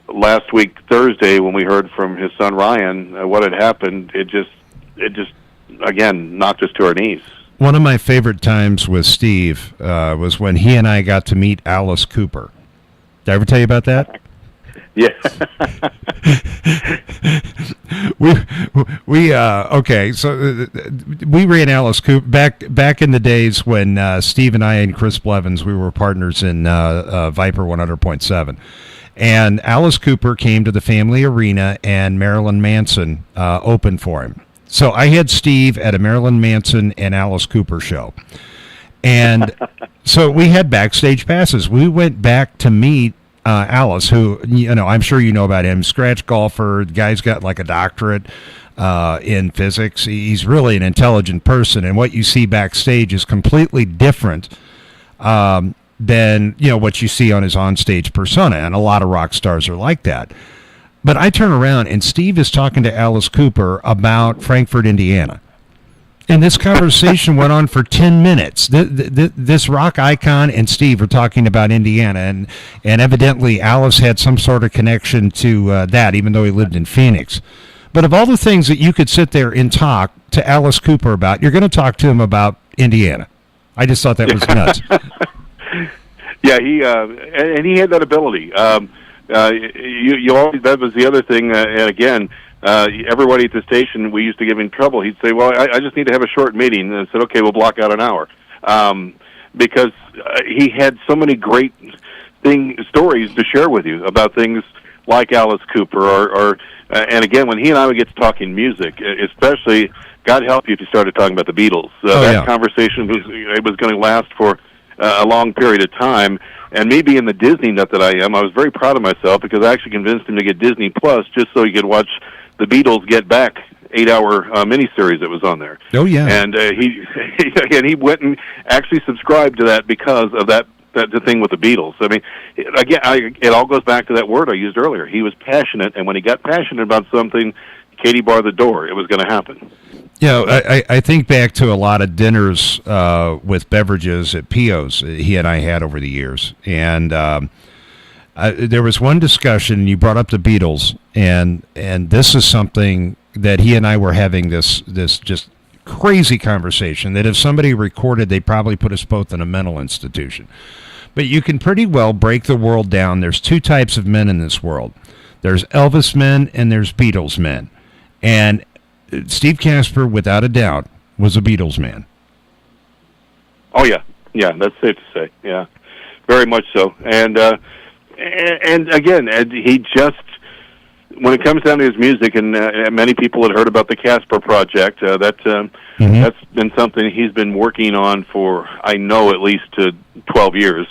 Last week Thursday, when we heard from his son Ryan what had happened, it just again knocked us to our knees. One of my favorite times with Steve was when he and I got to meet Alice Cooper. Did I ever tell you about that? Yeah. Okay. So we ran Alice Cooper back in the days when Steve and I and Chris Blevins, we were partners in Viper 100.7. And Alice Cooper came to the Family Arena, and Marilyn Manson opened for him. So I had Steve at a Marilyn Manson and Alice Cooper show. And so we had backstage passes. We went back to meet Alice, who, I'm sure you know about him, scratch golfer. The guy's got like a doctorate in physics. He's really an intelligent person. And what you see backstage is completely different than what you see on his onstage persona, and a lot of rock stars are like that. But I turn around and Steve is talking to Alice Cooper about Frankfort, Indiana, and this conversation went on for 10 minutes. This rock icon and Steve are talking about Indiana, and evidently Alice had some sort of connection to that, even though he lived in Phoenix. But of all the things that you could sit there and talk to Alice Cooper about, you're going to talk to him about Indiana. I just thought that was nuts. Yeah, he had that ability. You always, that was the other thing. And again, everybody at the station, we used to give him trouble. He'd say, "Well, I just need to have a short meeting." And I said, "Okay, we'll block out an hour," because he had so many great stories to share with you about things like Alice Cooper, and again, when he and I would get to talking music, especially, God help you if you started talking about the Beatles. Conversation was going to last for a long period of time. And me being the Disney nut that I am, I was very proud of myself because I actually convinced him to get Disney Plus just so he could watch the Beatles Get Back 8-hour miniseries that was on there. Oh yeah, and he went and actually subscribed to that because of the thing with the Beatles. I mean, again, it all goes back to that word I used earlier. He was passionate, and when he got passionate about something, Katie barred the door. It was going to happen. I think back to a lot of dinners with beverages at Pio's he and I had over the years. And there was one discussion, you brought up the Beatles, and this is something that he and I were having this just crazy conversation that if somebody recorded, they'd probably put us both in a mental institution. But you can pretty well break the world down. There's two types of men in this world. There's Elvis men and there's Beatles men. And Steve Casper, without a doubt, was a Beatles man. Oh yeah, that's safe to say. Yeah, very much so. And again, he just, when it comes down to his music, and many people had heard about the Casper project. That's been something he's been working on for, I know, at least 12 years.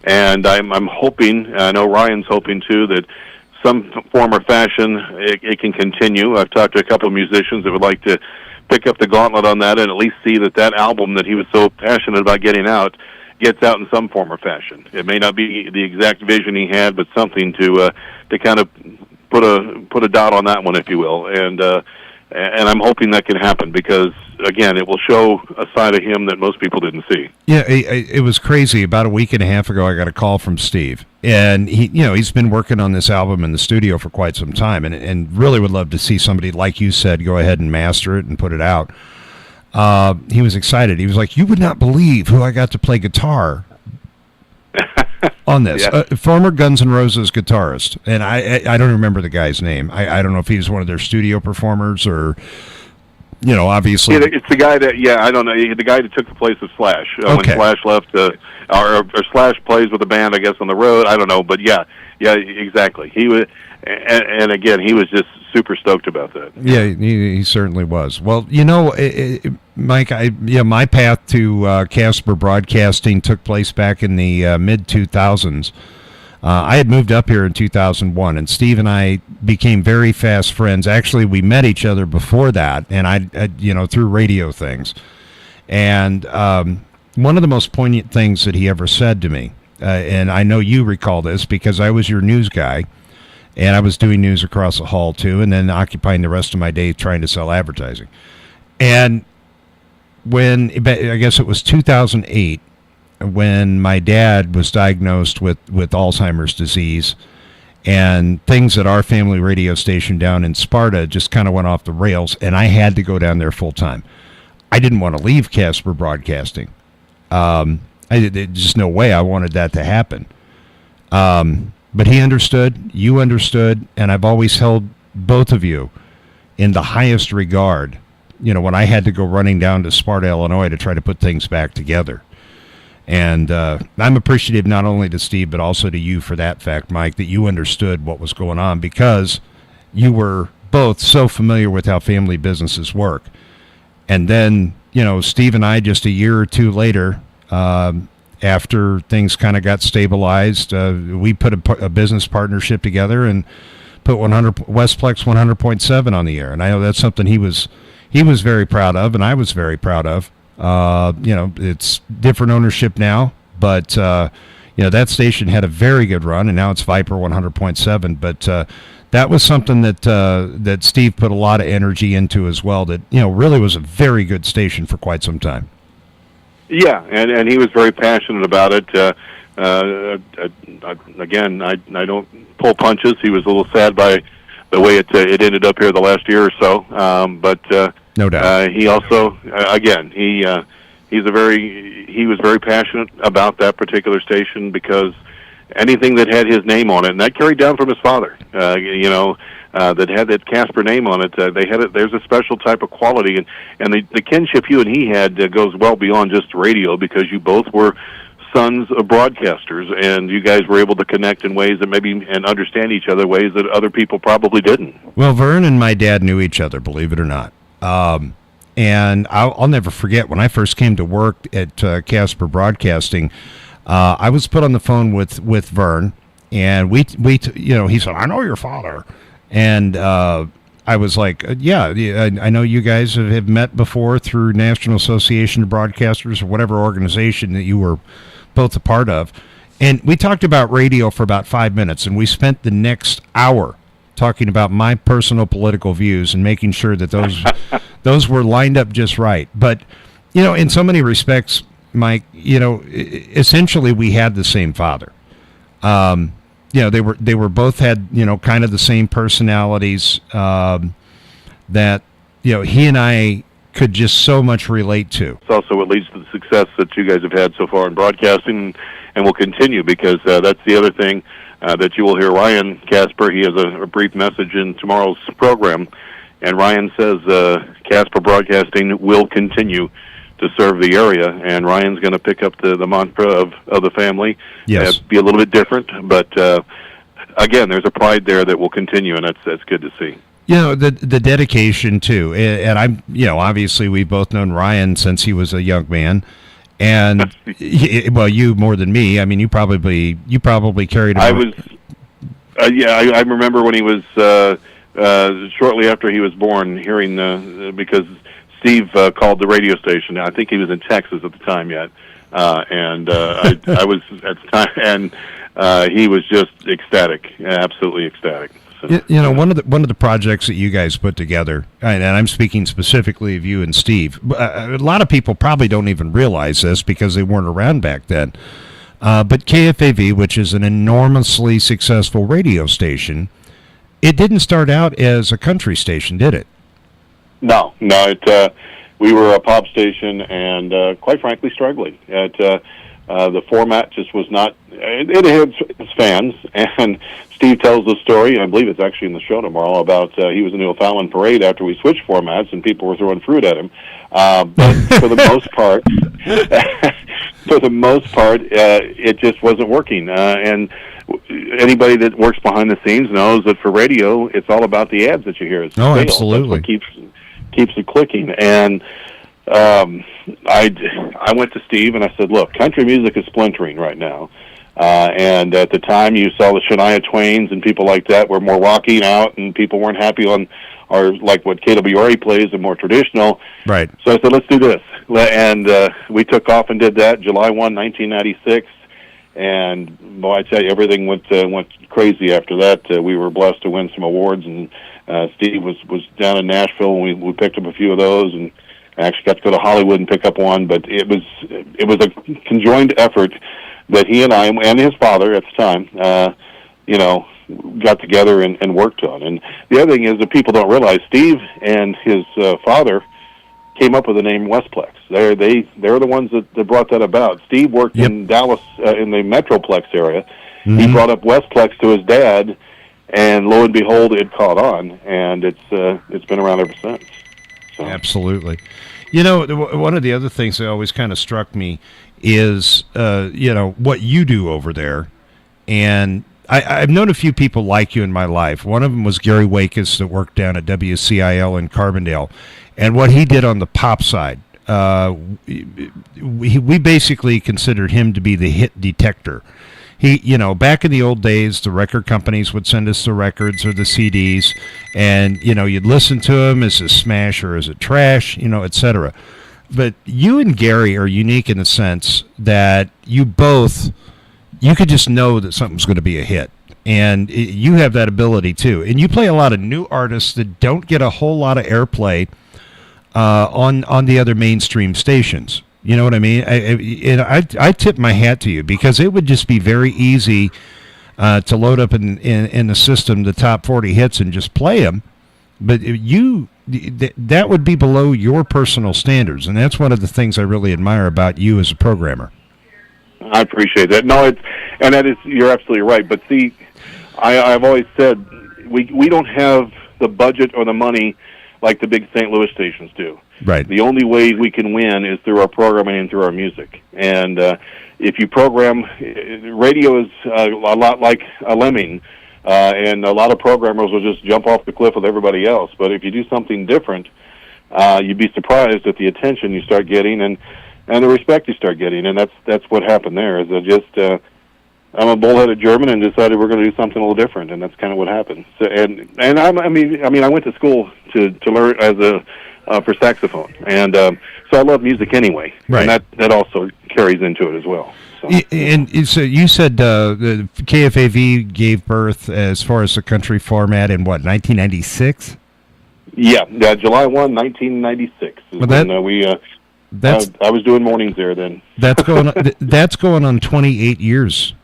And I'm hoping, I know Ryan's hoping too, that some form or fashion it can continue. I've talked to a couple of musicians that would like to pick up the gauntlet on that and at least see that album that he was so passionate about getting out gets out in some form or fashion. It may not be the exact vision he had, but something to kind of put a dot on that one, if you will. And I'm hoping that can happen because, again, it will show a side of him that most people didn't see. Yeah, it was crazy. About a week and a half ago, I got a call from Steve, and he's been working on this album in the studio for quite some time, and really would love to see somebody, like you said, go ahead and master it and put it out. He was excited. He was like, "You would not believe who I got to play guitar on this." Yeah. Former Guns N' Roses guitarist, and I don't remember the guy's name. I don't know if he was one of their studio performers or Obviously. Yeah, it's the guy that, I don't know, the guy that took the place of Slash. When Okay. Slash left, or Slash plays with the band, I guess, on the road. I don't know, but yeah, exactly. He was, and again, he was just super stoked about that. Yeah, he certainly was. Well, Mike, my path to Casper Broadcasting took place back in the mid-2000s. I had moved up here in 2001, and Steve and I became very fast friends. Actually, we met each other before that, and I through radio things. And one of the most poignant things that he ever said to me, and I know you recall this because I was your news guy, and I was doing news across the hall too, and then occupying the rest of my day trying to sell advertising. And when, I guess it was 2008, when my dad was diagnosed with Alzheimer's disease, and things at our family radio station down in Sparta just kind of went off the rails, and I had to go down there full time. I didn't want to leave Casper Broadcasting. Just no way I wanted that to happen. But he understood, you understood, and I've always held both of you in the highest regard, when I had to go running down to Sparta, Illinois to try to put things back together. And I'm appreciative not only to Steve, but also to you for that fact, Mike, that you understood what was going on because you were both so familiar with how family businesses work. And then, Steve and I, just a year or two later, after things kind of got stabilized, we put a business partnership together and put Westplex 100.7 on the air. And I know that's something he was very proud of, and I was very proud of. It's different ownership now, but that station had a very good run, and now it's Viper 100.7. But that was something that Steve put a lot of energy into as well. That really was a very good station for quite some time. Yeah, and he was very passionate about it. Again, I don't pull punches. He was a little sad by the way it ended up here the last year or so. But no doubt. He also, again, he was very passionate about that particular station because anything that had his name on it, and that carried down from his father, that had that Casper name on it, they had it. There's a special type of quality, and the kinship you and he had goes well beyond just radio because you both were sons of broadcasters, and you guys were able to connect in ways that and understand each other ways that other people probably didn't. Well, Vern and my dad knew each other, believe it or not. And I'll never forget when I first came to work at Casper Broadcasting. I was put on the phone with Vern, and he said, "I know your father," and I was like, "Yeah, I know you guys have met before through National Association of Broadcasters or whatever organization that you were both a part of." And we talked about radio for about 5 minutes, and we spent the next hour talking about my personal political views and making sure that those were lined up just right. But, in so many respects, Mike, essentially we had the same father. They were both had, kind of the same personalities that, he and I could just so much relate to. It's also what leads to the success that you guys have had so far in broadcasting and will continue because that's the other thing that you will hear Ryan Casper. He has a brief message in tomorrow's program, and Ryan says Casper Broadcasting will continue to serve the area, and Ryan's going to pick up the mantra of the family. Yes. Be a little bit different, but again, there's a pride there that will continue, and that's good to see. The dedication too, and I'm, obviously we've both known Ryan since he was a young man, and you more than me. I mean, you probably carried him. I was, I remember when he was shortly after he was born, hearing because Steve called the radio station. I think he was in Texas at the time yet, and I was at the time, and he was just ecstatic, absolutely ecstatic. So, one of the projects that you guys put together, and I'm speaking specifically of you and Steve. A lot of people probably don't even realize this because they weren't around back then. But KFAV, which is an enormously successful radio station, it didn't start out as a country station, did it? No. We were a pop station, and quite frankly, struggling. The format just was not. It had its fans, and Steve tells the story. I believe it's actually in the show tomorrow about he was in the O'Fallon parade after we switched formats, and people were throwing fruit at him. But for the most part, it just wasn't working. And anybody that works behind the scenes knows that for radio, it's all about the ads that you hear. It's sales. Absolutely. That's what keeps it clicking. And I went to Steve and I said, look, country music is splintering right now. And at the time you saw the Shania Twains and people like that were more rocking out, and people weren't happy on, or like what KWRA plays and more traditional. Right. So I said, let's do this. And we took off and did that July 1, 1996. And boy, I tell you, everything went crazy after that. We were blessed to win some awards, and Steve was down in Nashville, and we picked up a few of those, and I actually got to go to Hollywood and pick up one. But it was a conjoined effort that he and I and his father at the time, got together and worked on. And the other thing is that people don't realize Steve and his father came up with the name Westplex. They're the ones that brought that about. Steve worked in Dallas in the Metroplex area. Mm-hmm. He brought up Westplex to his dad, and lo and behold, it caught on, and it's been around ever since. So. Absolutely. You know, one of the other things that always kind of struck me is, what you do over there. And I've known a few people like you in my life. One of them was Gary Wakis that worked down at WCIL in Carbondale. And what he did on the pop side, we basically considered him to be the hit detector. He, back in the old days, the record companies would send us the records or the CDs, and, you'd listen to them. Is it smash or is it trash, et cetera. But you and Gary are unique in the sense that you could just know that something's going to be a hit. And you have that ability, too. And you play a lot of new artists that don't get a whole lot of airplay on the other mainstream stations. You know what I mean? I tip my hat to you, because it would just be very easy to load up in the system the top 40 hits and just play them. But that would be below your personal standards, and that's one of the things I really admire about you as a programmer. I appreciate that. No, you're absolutely right. But see, I've always said we don't have the budget or the money like the big St. Louis stations do. Right. The only way we can win is through our programming and through our music. And if you program, radio is a lot like a lemming, and a lot of programmers will just jump off the cliff with everybody else. But if you do something different, you'd be surprised at the attention you start getting and the respect you start getting. And that's what happened there. Is I'm a bullheaded German and decided we're going to do something a little different, and that's kind of what happened. So, and I went to school to learn for saxophone, and so I love music anyway, right. And that also carries into it as well. So. And so you said the KFAV gave birth as far as the country format in what, 1996? Yeah, July 1, 1996. I was doing mornings there then. That's going on 28 years.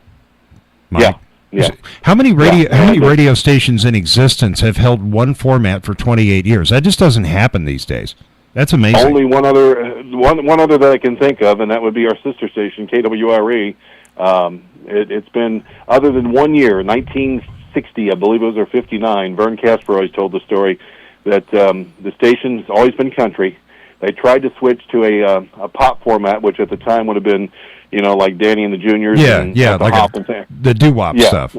Mike. Yeah. How many radio stations in existence have held one format for 28 years? That just doesn't happen these days. That's amazing. Only one other that I can think of, and that would be our sister station, KWRE. It's been, other than 1 year, 1960, I believe it was, or 59. Vern Casper always told the story that the station's always been country. They tried to switch to a pop format, which at the time would have been, like Danny and the Juniors. Like the doo-wop stuff.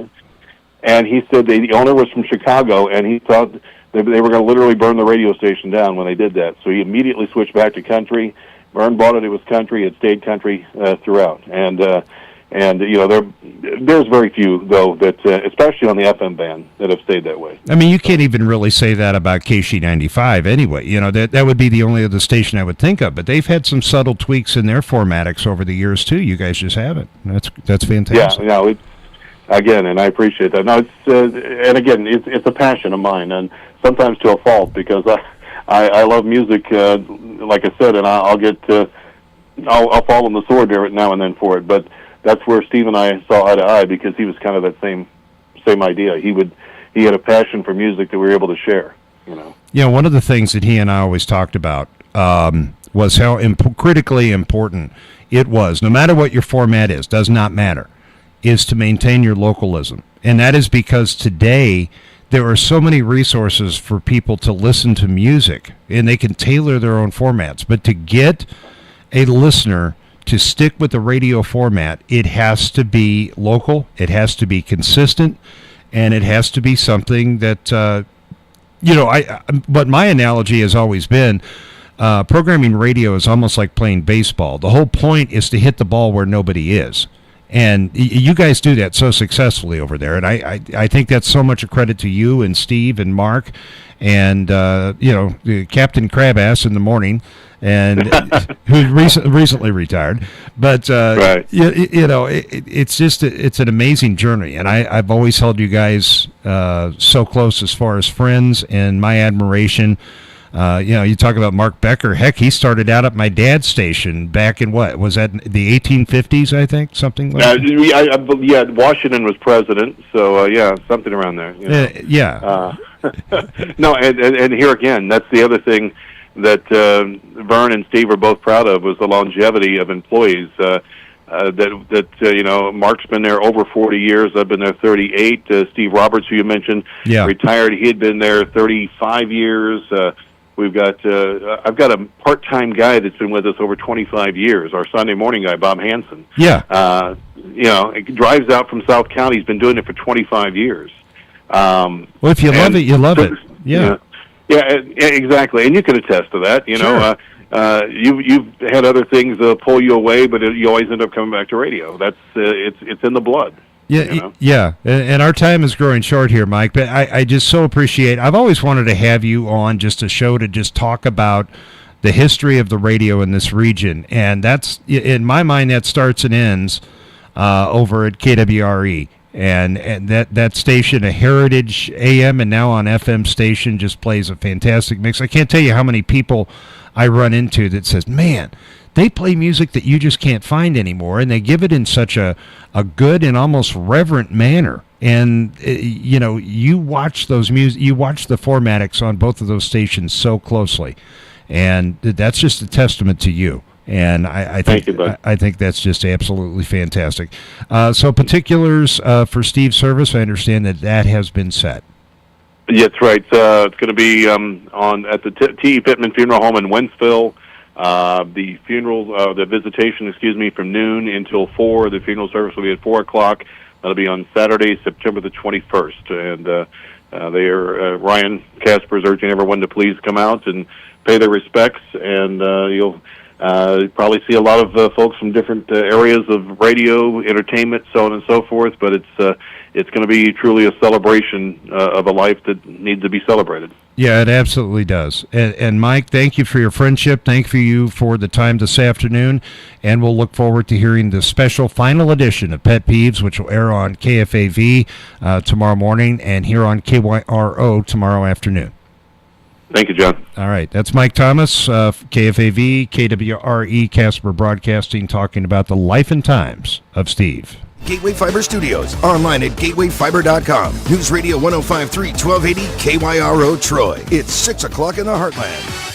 And he said the owner was from Chicago, and he thought they were going to literally burn the radio station down when they did that. So he immediately switched back to country. Vern bought it; it was country. It stayed country throughout. And there's very few though that, especially on the FM band, that have stayed that way. I mean, you can't even really say that about KC95 anyway. That would be the only other station I would think of. But they've had some subtle tweaks in their formatics over the years too. You guys just haven't. That's fantastic. Yeah, again, and I appreciate that. No, it's a passion of mine, and sometimes to a fault, because I love music, like I said, and I'll fall on the sword every now and then for it, but. That's where Steve and I saw eye to eye, because he was kind of that same idea. He had a passion for music that we were able to share. One of the things that he and I always talked about was how critically important it was, no matter what your format is, does not matter, is to maintain your localism. And that is because today there are so many resources for people to listen to music, and they can tailor their own formats. But to get a listener to stick with the radio format, it has to be local, it has to be consistent, and it has to be something that, but my analogy has always been, programming radio is almost like playing baseball. The whole point is to hit the ball where nobody is. And you guys do that so successfully over there. And I think that's so much a credit to you and Steve and Mark and, Captain Crabass in the morning, and who recently retired. But, right. it's an amazing journey. And I've always held you guys so close as far as friends, and my admiration. You talk about Mark Becker. Heck, he started out at my dad's station back in what was that, the 1850s, I think, something like that. Washington was president, so something around there. No, and here again, that's the other thing that Vern and Steve are both proud of, was the longevity of employees. Mark's been there over 40 years. I've been there 38. Steve Roberts, who you mentioned, retired. He had been there 35 years. We've got I've got a part-time guy that's been with us over 25 years. Our Sunday morning guy, Bob Hansen. Yeah. He drives out from South County. He's been doing it for 25 years. Well, if you love it, you love it. Yeah. Yeah, exactly. And you can attest to that. You've had other things pull you away, but you always end up coming back to radio. That's it's in the blood. Yeah. And our time is growing short here, Mike, but I just so appreciate, I've always wanted to have you on just a show to just talk about the history of the radio in this region. And that's, in my mind, that starts and ends over at KWRE. And that station, a heritage AM and now on FM station, just plays a fantastic mix. I can't tell you how many people I run into that says, man, they play music that you just can't find anymore, and they give it in such a good and almost reverent manner. And you watch those you watch the formatics on both of those stations so closely, and that's just a testament to you. And I think Thank you, bud. I think that's just absolutely fantastic. So particulars for Steve's service, I understand that has been set. Yeah, that's right. It's going to be at the T.E. Pittman Funeral Home in Wentzville. The funeral, the visitation, from noon until 4. The funeral service will be at 4 o'clock. That'll be on Saturday, September the 21st. And Ryan Casper is urging everyone to please come out and pay their respects. And you'll probably see a lot of folks from different areas of radio, entertainment, so on and so forth. But it's going to be truly a celebration of a life that needs to be celebrated. Yeah, it absolutely does. And Mike, thank you for your friendship. Thank you for the time this afternoon. And we'll look forward to hearing the special final edition of Pet Peeves, which will air on KFAV tomorrow morning and here on KYRO tomorrow afternoon. Thank you, John. All right. That's Mike Thomas, KFAV, KWRE, Casper Broadcasting, talking about the life and times of Steve. Gateway Fiber Studios, online at gatewayfiber.com. News Radio 105.3, 1280 KYRO Troy. It's 6 o'clock in the Heartland.